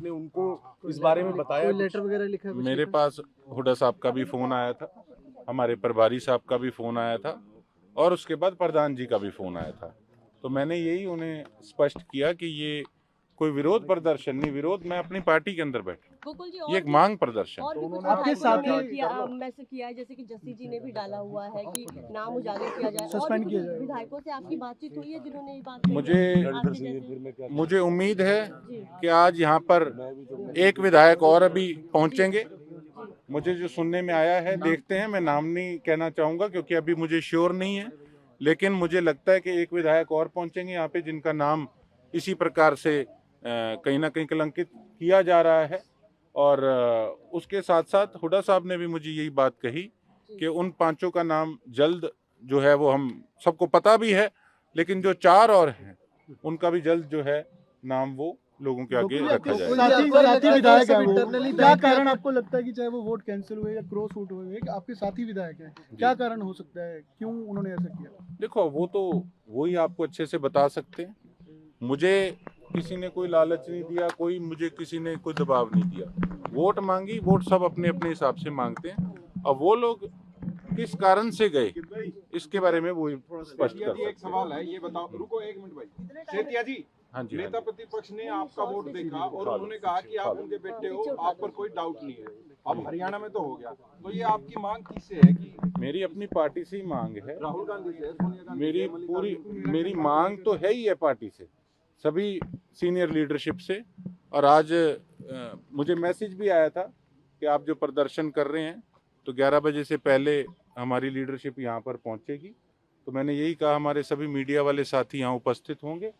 आपने उनको इस बारे में बताया? लेटर वगैरह लिखा? मेरे पास हुड्डा साहब का भी फोन आया था, हमारे प्रभारी साहब का भी फोन आया था और उसके बाद प्रधान जी का भी फोन आया था। तो मैंने यही उन्हें स्पष्ट किया कि ये कोई विरोध प्रदर्शन नहीं, विरोध मैं अपनी पार्टी के अंदर बैठा, ये एक मांग प्रदर्शन। और भी कुछ आपके साथ मैसेज किया है, जैसे कि जस्सी जी ने भी डाला हुआ है कि नाम उजागर किया जाए, सस्पेंड किया जाए। विधायकों से आपकी बातचीत हुई है जिन्होंने ये बात कही? मुझे उम्मीद है कि आज यहाँ पर एक विधायक और अभी पहुंचेंगे। मुझे जो सुनने में आया है, देखते हैं, मैं नाम नहीं कहना चाहूँगा क्योंकि अभी मुझे श्योर नहीं है, लेकिन मुझे लगता है कि एक विधायक और पहुंचेंगे यहाँ पे जिनका नाम इसी प्रकार से कहीं ना कहीं कलंकित किया जा रहा है। और उसके साथ साथ हुड्डा साहब ने भी मुझे यही बात कही कि उन पांचों का नाम जल्द जो है वो हम सबको पता भी है, लेकिन जो चार और हैं उनका भी जल्द जो है नाम वो लोगों के आगे रखा जाए। साथी विधायक है वो, क्या कारण आपको लगता है कि चाहे वो वोट कैंसिल हुए या क्रॉस वोट हुए, आपके साथी विधायक हैं, क्या कारण हो सकता है, क्यों उन्होंने ऐसा किया? देखो वो तो वही आपको अच्छे से बता सकते हैं। मुझे किसी ने कोई लालच नहीं दिया, कोई मुझे किसी ने कोई दबाव नहीं दिया। वोट मांगी, वोट सब अपने अपने हिसाब से मांगते हैं। अब वो लोग किस कारण से गए इसके बारे में वो स्पष्ट कर सकते हैं। एक सवाल है, ये बताओ, रुको एक मिनट भाई। सेठिया जी, हाँ जी, नेता प्रतिपक्ष ने आपका वोट देखा और उन्होंने कहा कि आप उनके बेटे हो, आप पर कोई डाउट नहीं है। अब हरियाणा में तो हो गया, तो ये आपकी मांग किससे है? कि मेरी अपनी पार्टी से ही मांग है, राहुल गांधी से, सोनिया गांधी मेरी से, मल्लिका पूरी गांधी से? मेरी मांग तो है ही है पार्टी से, सभी सीनियर लीडरशिप से। और आज मुझे मैसेज भी आया था कि आप जो प्रदर्शन कर रहे हैं तो 11 बजे से पहले हमारी लीडरशिप यहाँ पर पहुँचेगी। तो मैंने यही कहा हमारे सभी मीडिया वाले साथी यहाँ उपस्थित होंगे,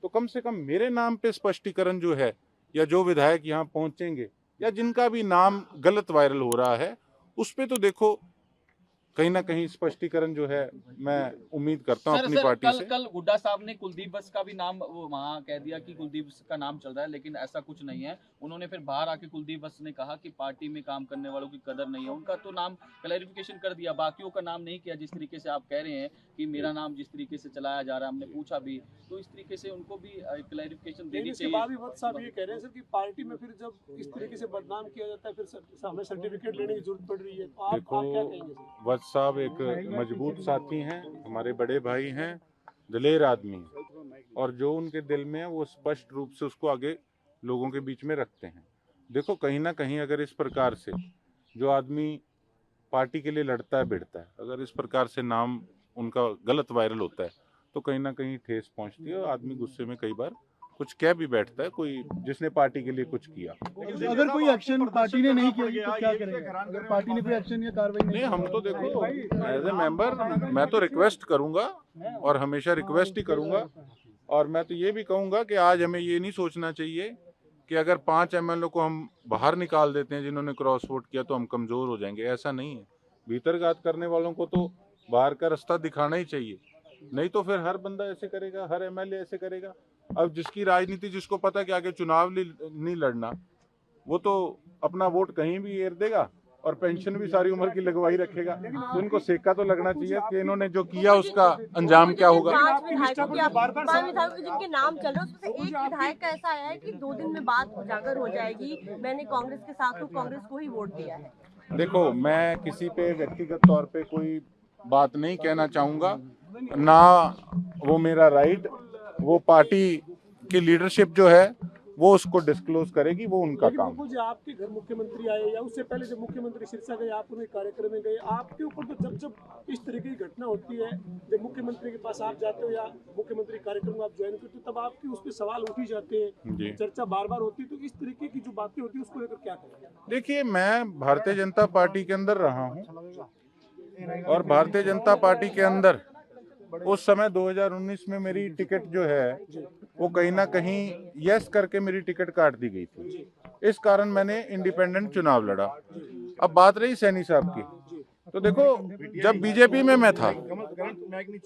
तो कम से कम मेरे नाम पे स्पष्टीकरण जो है, या जो विधायक यहाँ पहुँचेंगे या जिनका भी नाम गलत वायरल हो रहा है, उस पे तो देखो कहीं ना कहीं स्पष्टीकरण जो है मैं उम्मीद करता हूँ अपनी पार्टी से। कल हुड्डा साहब ने कुलदीप बस का भी नाम वो वहाँ कह दिया कि कुलदीप बस का नाम चल रहा है, लेकिन ऐसा कुछ नहीं है। उन्होंने फिर बाहर आके कुलदीप बस ने कहा कि पार्टी में काम करने वालों की कदर नहीं है, उनका तो नाम क्लैरिफिकेशन कर दिया, बाकियों का नाम नहीं किया। जिस तरीके से आप कह रहे हैं कि मेरा नाम जिस तरीके से चलाया जा रहा है, हमने पूछा भी, तो इस तरीके से उनको भी क्लैरिफिकेशन देनी चाहिए। वक्त साहब ये कह रहे हैं सर कि पार्टी में फिर जब इस तरीके से बदनाम किया जाता है, फिर हमें सर्टिफिकेट लेने की जरूरत पड़ रही है, तो आप क्या कहेंगे सर? वत्स साहब एक मजबूत साथी हैं, हमारे बड़े भाई हैं, दिलेर आदमी हैं, और जो उनके दिल में है वो स्पष्ट रूप से उसको आगे लोगों के बीच में रखते हैं। देखो कहीं ना कहीं अगर इस प्रकार से जो आदमी पार्टी के लिए लड़ता है भिड़ता है, अगर इस प्रकार से नाम उनका गलत वायरल होता है तो कहीं ना कहीं ठेस पहुंचती है और आदमी गुस्से में कई बार कुछ कह भी बैठता है, कोई जिसने पार्टी के लिए कुछ किया। अगर कोई एक्शन पार्टी ने नहीं किया तो क्या करेंगे? अगर पार्टी ने कोई एक्शन या कार्रवाई नहीं, हम तो देखो एज ए मेंबर मैं तो रिक्वेस्ट करूंगा और हमेशा रिक्वेस्ट ही करूंगा। और मैं तो ये भी कहूंगा कि आज हमें ये नहीं सोचना चाहिए कि अगर 5 MLA को हम बाहर निकाल देते हैं जिन्होंने क्रॉस वोट किया तो हम कमजोर हो जाएंगे, ऐसा नहीं है। भीतरघात करने वालों को तो बाहर का रास्ता दिखाना ही चाहिए, नहीं तो फिर हर बंदा ऐसे करेगा, हर MLA ऐसे करेगा। अब जिसकी राजनीति, जिसको पता है कि आगे चुनाव नहीं लड़ना, वो तो अपना वोट कहीं भी एर देगा और पेंशन भी सारी उम्र की लगवाई रखेगा। तो इनको सेका तो लगना चाहिए कि इन्होंने जो किया उसका अंजाम क्या होगा। 5 विधायकों के जिनके नाम चल रहे हैं उसमें से एक विधायक का ऐसा आया है कि 2 दिन में बात उजागर हो जाएगी, मैंने कांग्रेस के साथ हूँ, कांग्रेस को ही वोट दिया है। देखो मैं किसी पे व्यक्तिगत तौर पे कोई बात नहीं कहना चाहूँगा, ना वो मेरा राइट, वो पार्टी की लीडरशिप जो है वो उसको डिस्क्लोज करेगी, वो उनका काम। जो आपके घर मुख्यमंत्री आए या उससे पहले जब मुख्यमंत्री सिरसा गए, आप उनके कार्यक्रम में गए, आपके ऊपर तो जब इस तरीके की घटना होती है, जब मुख्यमंत्री के पास आप जाते हो या मुख्यमंत्री कार्यक्रम आप ज्वाइन करते हो, तब आपके उस पर सवाल उठ ही जाते हैं, चर्चा बार बार होती है, तो इस तरीके की जो बातें होती है उसको लेकर क्या करेंगे? देखिए मैं भारतीय जनता पार्टी के अंदर रहा हूँ और भारतीय जनता पार्टी के अंदर उस समय 2019 में मेरी टिकट जो है वो कहीं ना कहीं यस करके मेरी टिकट काट दी गई थी। इस कारण मैंने इंडिपेंडेंट चुनाव लड़ा। अब बात रही सैनी साहब की, तो देखो जब बीजेपी में मैं था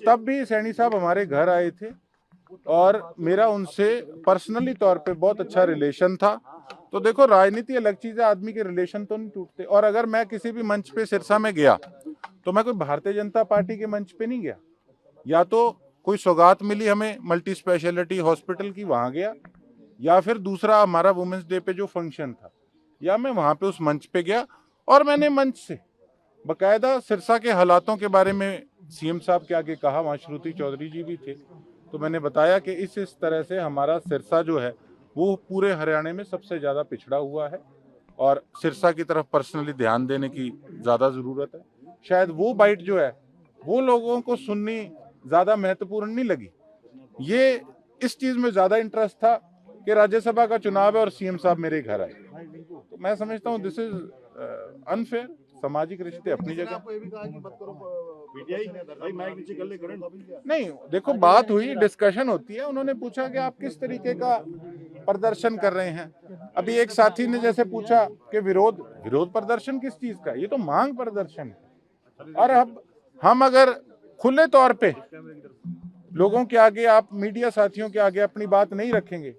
तब भी सैनी साहब हमारे घर आए थे और मेरा उनसे पर्सनली तौर पे बहुत अच्छा रिलेशन था। तो देखो राजनीति अलग चीज है, आदमी के रिलेशन तो नहीं टूटते। और अगर मैं किसी भी मंच पे सिरसा में गया तो मैं कोई भारतीय जनता पार्टी के मंच पे नहीं गया, या तो कोई सौगात मिली हमें मल्टी स्पेशलिटी हॉस्पिटल की, वहां गया, या फिर दूसरा हमारा वुमेन्स डे पे जो फंक्शन था, या मैं वहाँ पे उस मंच पे गया और मैंने मंच से बकायदा सिरसा के हालातों के बारे में सीएम साहब के आगे कहा। वहाँ श्रुति चौधरी जी भी थे, तो मैंने बताया कि इस तरह से हमारा सिरसा जो है वो पूरे हरियाणा में सबसे ज़्यादा पिछड़ा हुआ है और सिरसा की तरफ पर्सनली ध्यान देने की ज़्यादा ज़रूरत है। शायद वो बाइट जो है वो लोगों को सुननी ज़्यादा महत्वपूर्ण नहीं लगी। ये इस चीज़ में ज़्यादा इंटरेस्ट था कि राज्यसभा का चुनाव है और सीएम साहब मेरे घर आए, तो मैं समझता हूँ दिस इज अनफेयर। सामाजिक रिश्ते अपनी जगह। नहीं, देखो बात हुई, डिस्कशन होती है, उन्होंने पूछा कि आप किस तरीके का प्रदर्शन कर रहे हैं। अभी एक साथी ने जैसे पूछा कि विरोध प्रदर्शन किस चीज का, ये तो मांग प्रदर्शन है। और अब हम अगर खुले तौर पे लोगों के आगे, आप मीडिया साथियों के आगे अपनी बात नहीं रखेंगे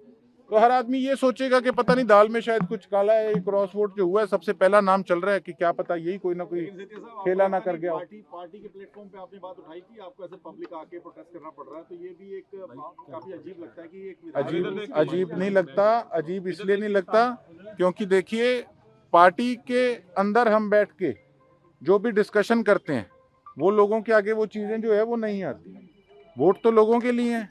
तो हर आदमी ये सोचेगा कि पता नहीं दाल में शायद कुछ काला है। क्रॉस वोट जो हुआ है सबसे पहला नाम चल रहा है कि क्या पता यही कोई ना कोई खेला ना कर गया हो। पार्टी के प्लेटफॉर्म पे आपने बात उठाई कि आपको ऐसे पब्लिक आके प्रोटेस्ट करना पड़ रहा है, तो ये भी एक काफी अजीब लगता है कि एक अजीब नहीं लगता। अजीब इसलिए नहीं लगता क्योंकि देखिए पार्टी के अंदर हम बैठ के जो भी डिस्कशन करते हैं वो लोगों के आगे वो चीजें जो है वो नहीं आती। वोट तो लोगों के लिए है,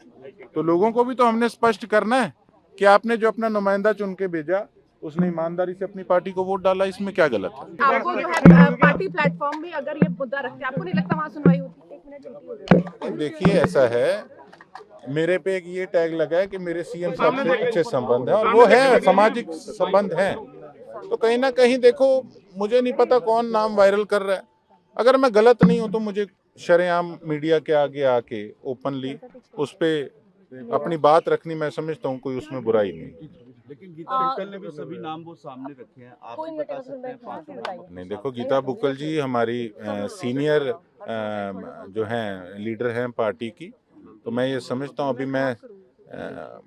तो लोगों को भी तो हमने स्पष्ट करना है कि आपने जो अपना नुमाइंदा चुन के भेजा उसने ईमानदारी से अपनी पार्टी को वोट डाला, इसमें क्या गलत है। आपको जो है पार्टी प्लेटफॉर्म भी अगर ये मुद्दा रखते आपको नहीं लगता वहाँ सुनवाई होती? देखिए ऐसा है, मेरे पे एक ये टैग लगा है कि मेरे सीएम साहब से अच्छे संबंध है और वो है, सामाजिक संबंध है। तो कहीं ना कहीं देखो, मुझे नहीं पता कौन नाम वायरल कर रहा है। अगर मैं गलत नहीं हूँ तो मुझे शरेआम मीडिया के आगे आके ओपनली उस पे अपनी बात रखनी, मैं समझता हूँ कोई उसमें बुराई नहीं। लेकिन गीता बुक्कल ने भी सभी नाम वो सामने रखे हैं, आप बता सकते हैं 5 नाम? नहीं, देखो गीता बुक्कल जी हमारी सीनियर जो हैं लीडर हैं पार्टी की, तो मैं ये समझता हूँ अभी मैं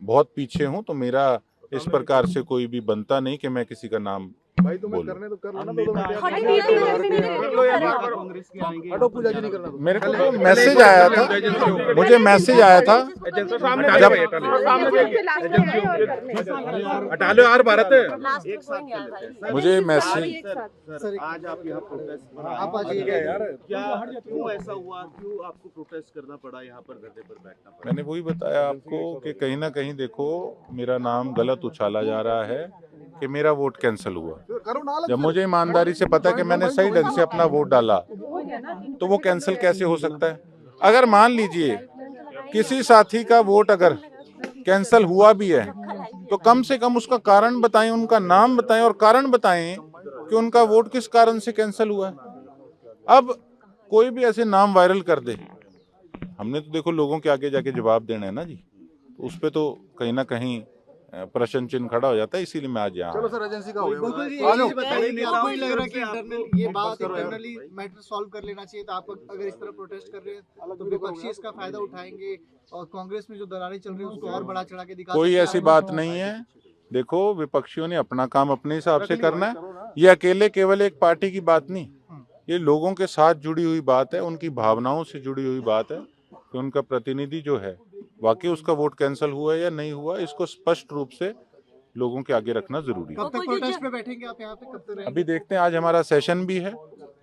बहुत पीछे हूँ, तो मेरा इस प्रकार से कोई भी बनता नहीं कि मैं किसी का नाम भाई तुम्हें करने तो कर लो ना, मेरे को तो मैसेज आया था, मुझे मैसेज आया था जब हटा लो यार भारत, मुझे मैसेज। आज आप यहाँ प्रोटेस्ट आप आ जाइए यार, क्या क्यों ऐसा हुआ, क्यों आपको प्रोटेस्ट करना पड़ा, यहाँ पर धरने पर बैठना पड़ा? मैंने वही बताया आपको कि कहीं ना कहीं देखो मेरा नाम गलत उछाला जा रहा है कि मेरा वोट कैंसिल हुआ। जब मुझे ईमानदारी से पता है कि मैंने सही ढंग से अपना वोट डाला तो वो कैंसिल कैसे हो सकता है। अगर मान लीजिए किसी साथी का वोट अगर कैंसिल हुआ भी है तो कम से कम उसका कारण बताएं, उनका नाम बताएं और कारण बताएं कि उनका वोट किस कारण से कैंसिल हुआ है। अब कोई भी ऐसे नाम वायरल कर दे, हमने तो देखो लोगों के आगे जाके जवाब देना है ना जी, तो उस पे तो कहीं ना कहीं प्रश्न चिन्ह खड़ा हो जाता है, इसीलिए मैं आज यहाँ। चलो सर, एजेंसी का हो गया। लग रहा है कि इंटरनल ये बात इंटरनली मैटर सॉल्व कर लेना चाहिए, तो आप अगर इस तरह प्रोटेस्ट कर रहे हैं तो विपक्षी इसका फायदा उठाएंगे और कांग्रेस में जो दरारें चल रही है उसको और बढ़ा चढ़ा के दिखा। कोई ऐसी बात नहीं है। देखो विपक्षियों ने अपना काम अपने हिसाब से करना है, ये अकेले केवल एक पार्टी की बात नहीं, ये लोगों के साथ जुड़ी हुई बात है, उनकी भावनाओं से जुड़ी हुई बात है कि उनका प्रतिनिधि जो है वाकई उसका वोट कैंसिल हुआ है या नहीं हुआ, इसको स्पष्ट रूप से लोगों के आगे रखना जरूरी है। कब तक प्रोटेस्ट पे बैठेंगे आप यहाँ पे, कब तक रहेंगे? अभी देखते हैं, आज हमारा सेशन भी है।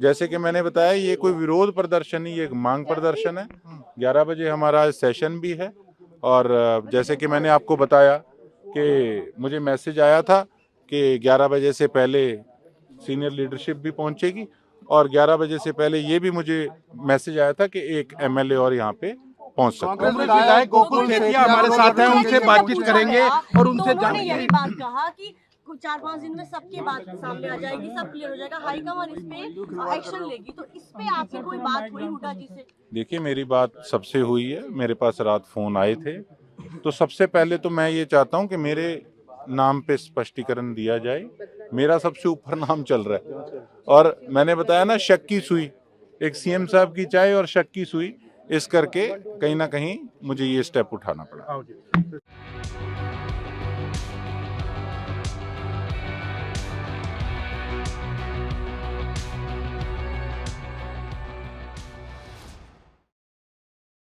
जैसे कि मैंने बताया ये कोई विरोध प्रदर्शन नहीं, ये एक मांग प्रदर्शन है। 11 बजे हमारा सेशन भी है और जैसे कि मैंने आपको बताया कि मुझे मैसेज आया था कि 11 बजे से पहले सीनियर लीडरशिप भी पहुंचेगी और 11 बजे से पहले ये भी मुझे मैसेज आया था कि एक एमएलए और यहाँ पे पहुंच सकता है। विधायक गोकुल सेठिया हमारे साथ हैं, उनसे बातचीत करेंगे और उनसे उन्होंने यही बात कहा कि 4-5 दिन में सबकी बात सामने आ जाएगी, सब क्लियर हो जाएगा, हाईकमान इस पे एक्शन लेगी। तो इस पे आपकी कोई बात हुई हुड्डा जी से? देखिए मेरी बात सबसे हुई है, मेरे पास रात फोन आए थे, तो सबसे पहले तो मैं ये चाहता हूँ कि मेरे नाम पे स्पष्टीकरण दिया जाए। मेरा सबसे ऊपर नाम चल रहा है और मैंने बताया ना शक की सुई, एक सीएम साहब की चाय और शक की सुई, इस करके कहीं ना कहीं मुझे ये स्टेप उठाना पड़ा।